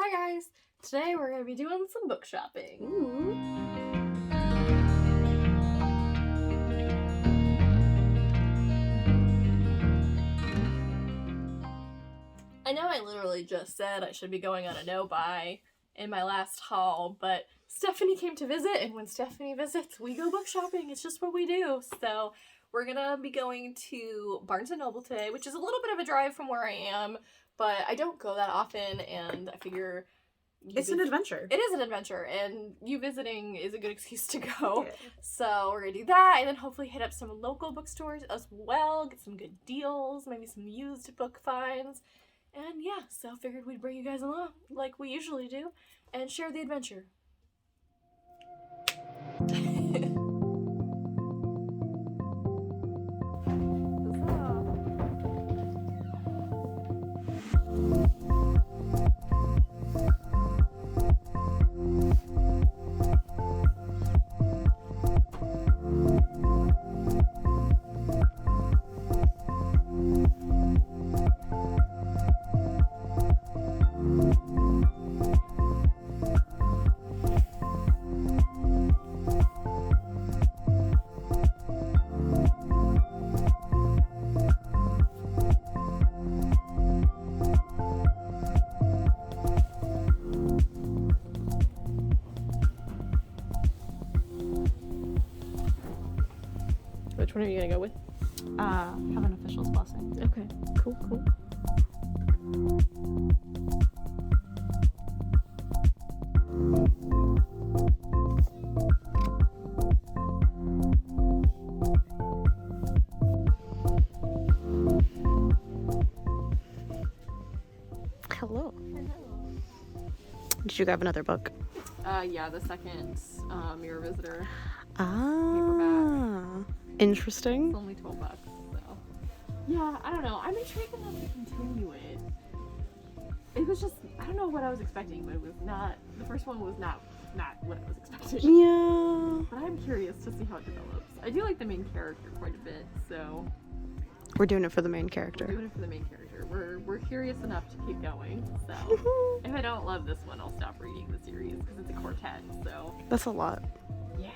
Hi guys! Today we're going to be doing some book shopping. Ooh. I know I literally just said I should be going on a no-buy in my last haul, but Stephanie came to visit, and when Stephanie visits, we go book shopping. It's just what we do. So we're going to be going to Barnes & Noble today, which is a little bit of a drive from where I am, but I don't go that often, and I figure... It's an adventure. It is an adventure, and you visiting is a good excuse to go. Yeah. So we're gonna do that, and then hopefully hit up some local bookstores as well, get some good deals, maybe some used book finds. And yeah, so figured we'd bring you guys along, like we usually do, and share the adventure. Which one are you gonna go with? Have an official's blessing. Okay, cool. Hello. Did you grab another book? Yeah, the second Mirror Visitor. Ah. Interesting. It's only $12, so. Yeah, I don't know. I'm intrigued enough to continue it. It was just, I don't know what I was expecting, but it was not, the first one was not what I was expecting. Yeah. But I'm curious to see how it develops. I do like the main character quite a bit, so. We're doing it for the main character. Doing it for the main character. We're curious enough to keep going, so. If I don't love this one, I'll stop reading the series, because it's a quartet, so. That's a lot. Yeah.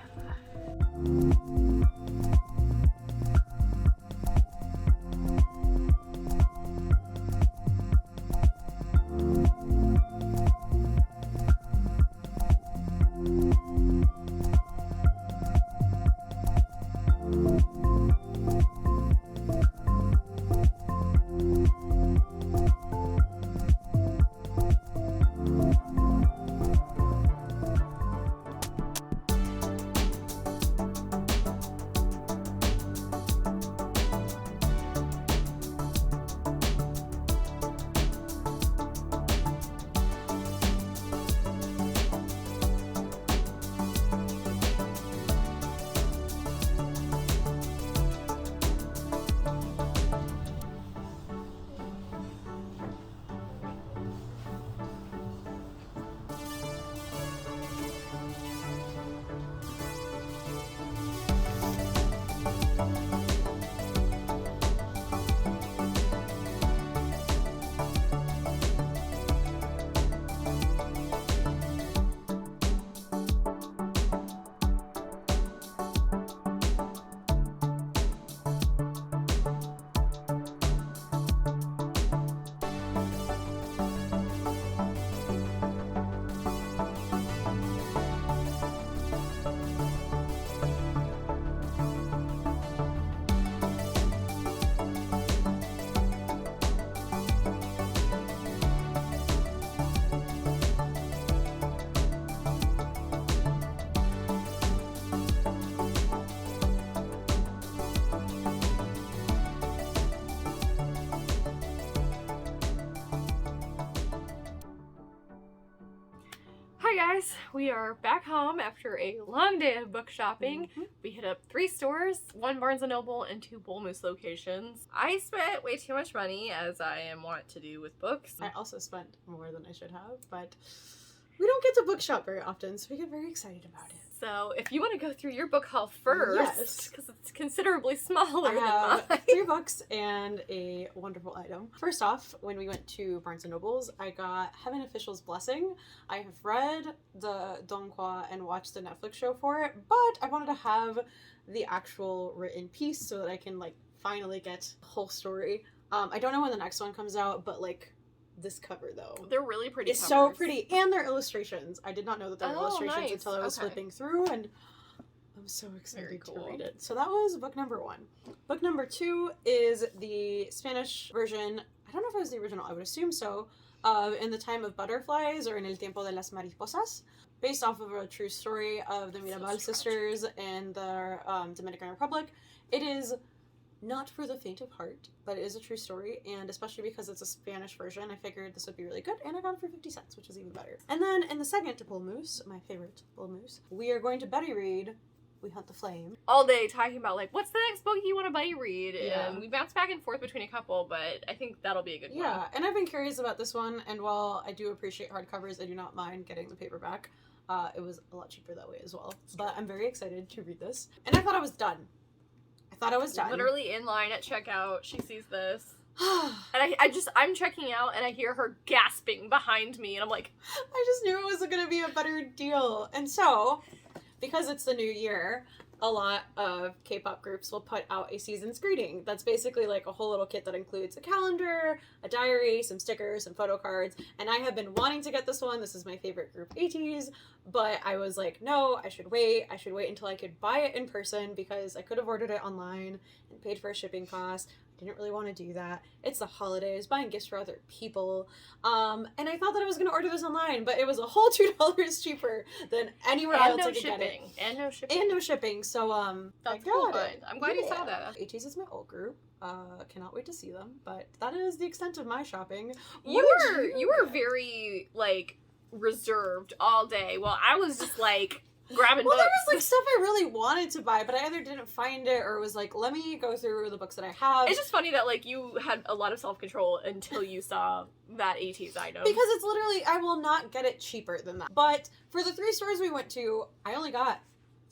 Hi guys, we are back home after a long day of book shopping. We hit up 3 stores, 1 Barnes & Noble and 2 Bull Moose locations. I spent way too much money, as I am wont to do with books. I also spent more than I should have, but We don't get to bookshop very often, so we get very excited about it. So if you want to go through your book haul first, Yes. because it's considerably smaller I than have mine. 3 books and a wonderful item. First off, when we went to Barnes & Noble's, I got Heaven Official's Blessing. I have read the Donghua and watched the Netflix show for it, but I wanted to have the actual written piece so that I can, like, finally get the whole story. I don't know when the next one comes out, but, like, this cover, though. They're really pretty. It's covers. so pretty. And their illustrations. I did not know that there were Oh, illustrations nice. until I was Okay. flipping through, and I'm so excited Very to cool. read it. So that was book number 1. Book number 2 is the Spanish version. I don't know if it was the original. I would assume so. In the Time of Butterflies, or En el Tiempo de las Mariposas, based off of a true story of the Mirabal sisters in the Dominican Republic. It is not for the faint of heart, but it is a true story, and especially because it's a Spanish version, I figured this would be really good, and I got it for 50 cents, which is even better. And then in the second Bull Moose, my favorite Bull Moose, we are going to buddy read We Hunt the Flame. All day talking about, like, what's the next book you want to buddy read? Yeah. And we bounce back and forth between a couple, but I think that'll be a good one. Yeah, and I've been curious about this one, and while I do appreciate hardcovers, I do not mind getting the paperback. It was a lot cheaper that way as well. But I'm very excited to read this. And I thought I was done. Literally in line at checkout, she sees this. And I'm checking out and I hear her gasping behind me and I'm like, I just knew it was going to be a better deal. And so, because it's the new year, a lot of K-pop groups will put out a season's greeting. That's basically like a whole little kit that includes a calendar, a diary, some stickers, some photo cards. And I have been wanting to get this one. This is my favorite group, ATEEZ. But I was like, no, I should wait. I should wait until I could buy it in person because I could have ordered it online and paid for a shipping cost. Didn't really want to do that. It's the holidays, buying gifts for other people. And I thought that I was going to order this online, but it was a whole $2 cheaper than anywhere else I could get it. And no shipping. And no shipping. So, That's I cool, got it. but I'm glad you saw that. ATEEZ is my old group. Cannot wait to see them. But that is the extent of my shopping. You were very, like, reserved all day. Well, I was just, like, grabbing Well, books. there was, like, stuff I really wanted to buy, but I either didn't find it or was like, let me go through the books that I have. It's just funny that, like, you had a lot of self-control until you saw that ATEEZ item. Because it's literally, I will not get it cheaper than that. But for the 3 stores we went to, I only got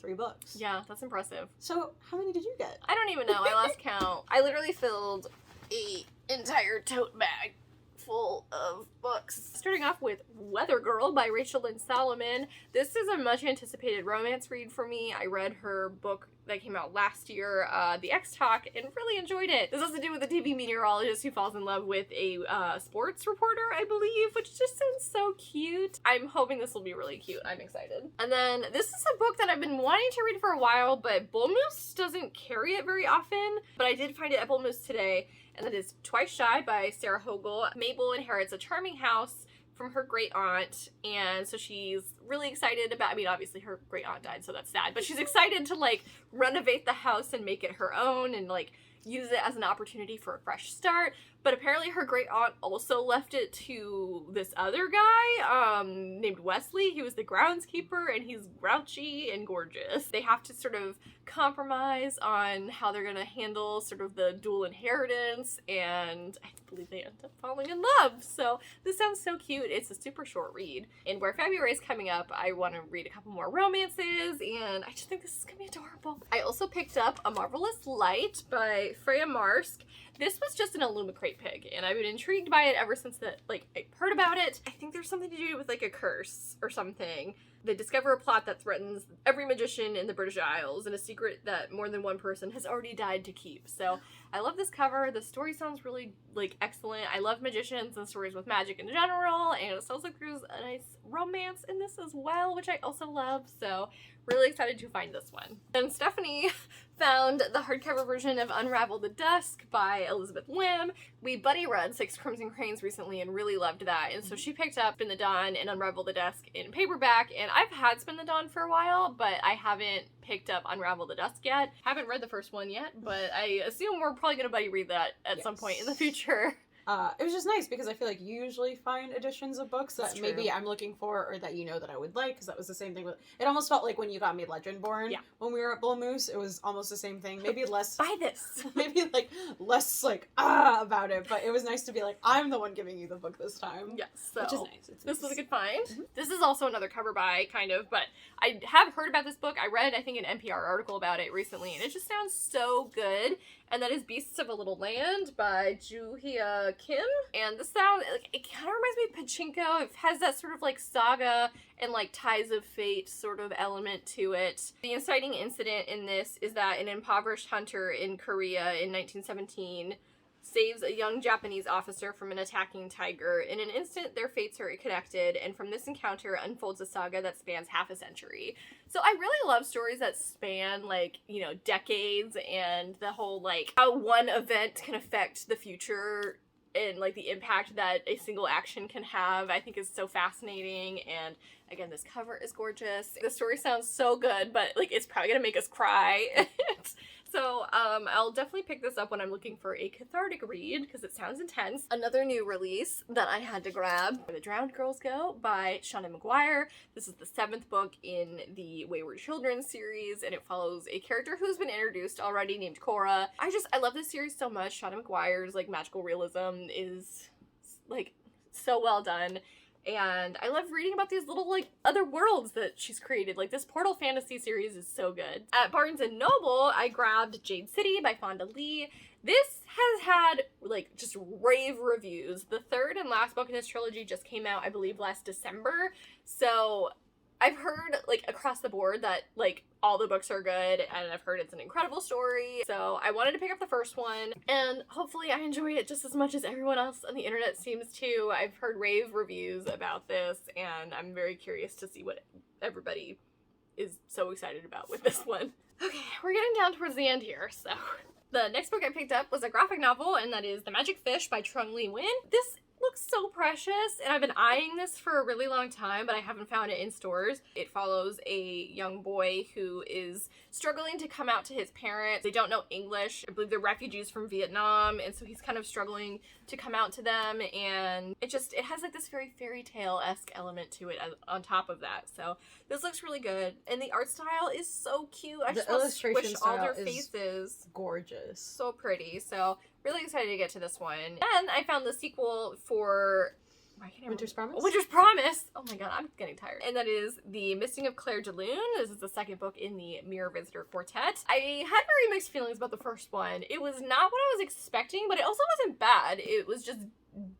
3 books. Yeah, that's impressive. So how many did you get? I don't even know. I lost count. I literally filled an entire tote bag full of books. Starting off with Weather Girl by Rachel Lynn Solomon. This is a much anticipated romance read for me. I read her book that came out last year, The X-Talk, and really enjoyed it. This has to do with a TV meteorologist who falls in love with a sports reporter, I believe, which just sounds so cute. I'm hoping this will be really cute. I'm excited. And then this is a book that I've been wanting to read for a while, but Bull Moose doesn't carry it very often, but I did find it at Bull Moose today, and that is Twice Shy by Sarah Hogel. Mabel inherits a charming house from her great aunt, and so she's really excited about, I mean, obviously her great aunt died, so that's sad, but she's excited to, like, renovate the house and make it her own and, like, use it as an opportunity for a fresh start. But apparently her great aunt also left it to this other guy named Wesley. He was the groundskeeper, and he's grouchy and gorgeous. They have to sort of compromise on how they're gonna handle sort of the dual inheritance, and I believe they end up falling in love. So this sounds so cute. It's a super short read. And where February is coming up, I want to read a couple more romances, and I just think this is gonna be adorable. I also picked up A Marvelous Light by Freya Marsk. This was just an Illumicrate pig, and I've been intrigued by it ever since I heard about it. I think there's something to do with, like, a curse or something. They discover a plot that threatens every magician in the British Isles, and a secret that more than one person has already died to keep. So I love this cover. The story sounds really, like, excellent. I love magicians and stories with magic in general, and it sounds like there's a nice romance in this as well, which I also love. So really excited to find this one. And Stephanie found the hardcover version of Unravel the Dusk by Elizabeth Lim. We buddy read Six Crimson Cranes recently and really loved that, and so she picked up Spin the Dawn and Unravel the Dusk in paperback, and I've had Spin the Dawn for a while, but I haven't picked up Unravel the Dusk yet. Haven't read the first one yet, but I assume we're probably gonna buddy read that at some point in the future. It was just nice because I feel like you usually find editions of books that That's maybe true. I'm looking for or that you know that I would like, because that was the same thing with, it almost felt like when you got me Legendborn Yeah. when we were at Bull Moose, it was almost the same thing, maybe less Buy this. maybe like less like about it, but it was nice to be like, I'm the one giving you the book this time. Yes, so Which is nice. It's this was a nice. good find. Mhm. This is also another cover buy, kind of, but I have heard about this book. I read, I think, an NPR article about it recently, and it just sounds so good. And that is Beasts of a Little Land by Juhia Kim. And this sound, like, it kind of reminds me of Pachinko. It has that sort of like saga and like ties of fate sort of element to it. The inciting incident in this is that an impoverished hunter in Korea in 1917 saves a young Japanese officer from an attacking tiger. In an instant, their fates are connected, and from this encounter unfolds a saga that spans half a century. So I really love stories that span, like, you know, decades, and the whole, like, how one event can affect the future and, like, the impact that a single action can have, I think is so fascinating. And again, this cover is gorgeous. The story sounds so good, but, like, it's probably gonna make us cry. So, I'll definitely pick this up when I'm looking for a cathartic read, because it sounds intense. Another new release that I had to grab, Where the Drowned Girls Go by Shauna McGuire. This is the 7th book in the Wayward Children series, and it follows a character who's been introduced already named Cora. I love this series so much. Shauna McGuire's, like, magical realism is, like, so well done. And I love reading about these little, like, other worlds that she's created. Like, this Portal Fantasy series is so good. At Barnes & Noble, I grabbed Jade City by Fonda Lee. This has had, like, just rave reviews. The 3rd and last book in this trilogy just came out, I believe, last December. So I've heard, like, across the board that, like, all the books are good, and I've heard it's an incredible story. So I wanted to pick up the first one, and hopefully I enjoy it just as much as everyone else on the internet seems to. I've heard rave reviews about this, and I'm very curious to see what everybody is so excited about with this one. Okay, we're getting down towards the end here, so... The next book I picked up was a graphic novel, and that is The Magic Fish by Trung Lee Win. This looks so precious, and I've been eyeing this for a really long time, but I haven't found it in stores. It follows a young boy who is struggling to come out to his parents. They don't know English. I believe they're refugees from Vietnam, and so he's kind of struggling to come out to them, and it has like this very fairy tale-esque element to it on top of that. So this looks really good, and the art style is so cute. I just want to squish all their faces. Gorgeous. So pretty. So really excited to get to this one. Then I found the sequel for Winter's Promise? Winter's Promise. Oh my god, I'm getting tired. And that is The Missing of Claire de Lune. This is the 2nd book in the Mirror Visitor Quartet. I had very mixed feelings about the first one. It was not what I was expecting, but it also wasn't bad. It was just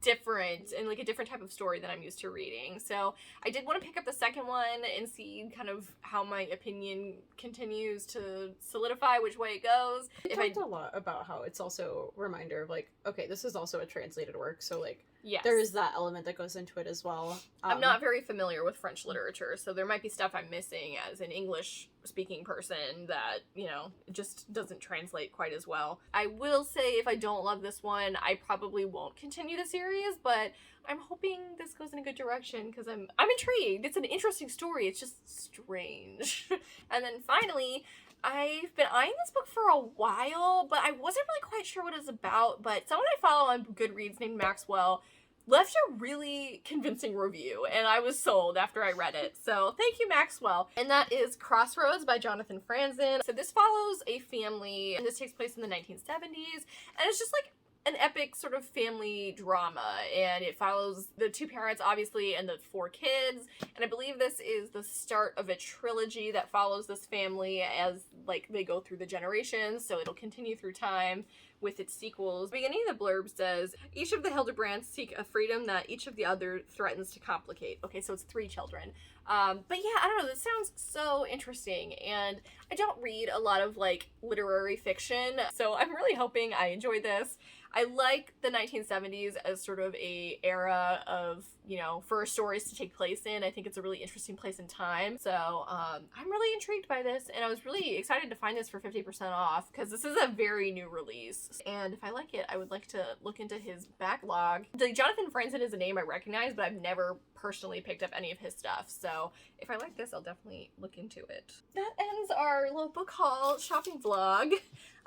different and like a different type of story than I'm used to reading. So I did want to pick up the second one and see kind of how my opinion continues to solidify which way it goes. We talked a lot about how it's also a reminder of like, okay, this is also a translated work, so like yes, there is that element that goes into it as well. I'm not very familiar with French literature, so there might be stuff I'm missing as an English speaking person that, you know, just doesn't translate quite as well. I will say if I don't love this one, I probably won't continue the series, but I'm hoping this goes in a good direction because I'm intrigued. It's an interesting story. It's just strange. And then finally, I've been eyeing this book for a while, but I wasn't really quite sure what it's about, but someone I follow on Goodreads named Maxwell left a really convincing review, and I was sold after I read it. So thank you, Maxwell. And that is Crossroads by Jonathan Franzen. So this follows a family, and this takes place in the 1970s, and it's just like an epic sort of family drama, and it follows the 2 parents, obviously, and the 4 kids, and I believe this is the start of a trilogy that follows this family as, like, they go through the generations, so it'll continue through time with its sequels. Beginning of the blurb says, each of the Hildebrands seek a freedom that each of the other threatens to complicate. Okay, so it's 3 children. But yeah, I don't know, this sounds so interesting, and I don't read a lot of, like, literary fiction, so I'm really hoping I enjoy this. I like the 1970s as sort of a era of, you know, for stories to take place in. I think it's a really interesting place in time. So I'm really intrigued by this, and I was really excited to find this for 50% off because this is a very new release. And if I like it, I would like to look into his backlog. Jonathan Franzen is a name I recognize, but I've never personally picked up any of his stuff. So if I like this, I'll definitely look into it. That ends our little book haul shopping vlog.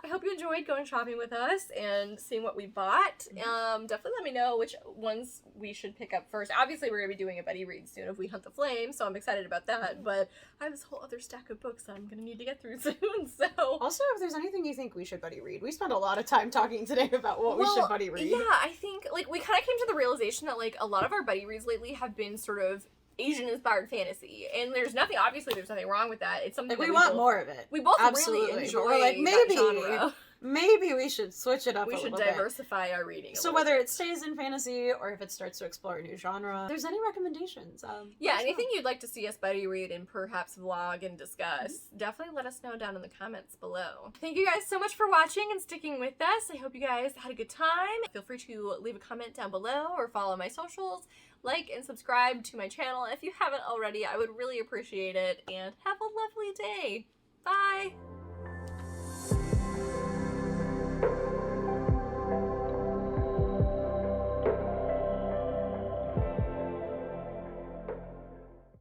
I hope you enjoyed going shopping with us and seeing what we bought. Definitely let me know which ones we should pick up first. Obviously, we're going to be doing a buddy read soon of We Hunt the Flame, so I'm excited about that. But I have this whole other stack of books that I'm going to need to get through soon, so... Also, if there's anything you think we should buddy read, we spent a lot of time talking today about what we should buddy read. Yeah, I think, like, we kind of came to the realization that, like, a lot of our buddy reads lately have been sort of Asian-inspired fantasy, and there's nothing wrong with that. It's something Like, that we want more of it. We both Absolutely. really enjoy We're like, that genre. maybe we should switch it up We a should little bit. diversify our reading. So whether it stays in fantasy or if it starts to explore a new genre, if there's any recommendations? Yeah, let us anything know. you'd like to see us buddy read and perhaps vlog and discuss, definitely let us know down in the comments below. Thank you guys so much for watching and sticking with us. I hope you guys had a good time. Feel free to leave a comment down below or follow my socials. Like and subscribe to my channel if you haven't already. I would really appreciate it. And have a lovely day. Bye!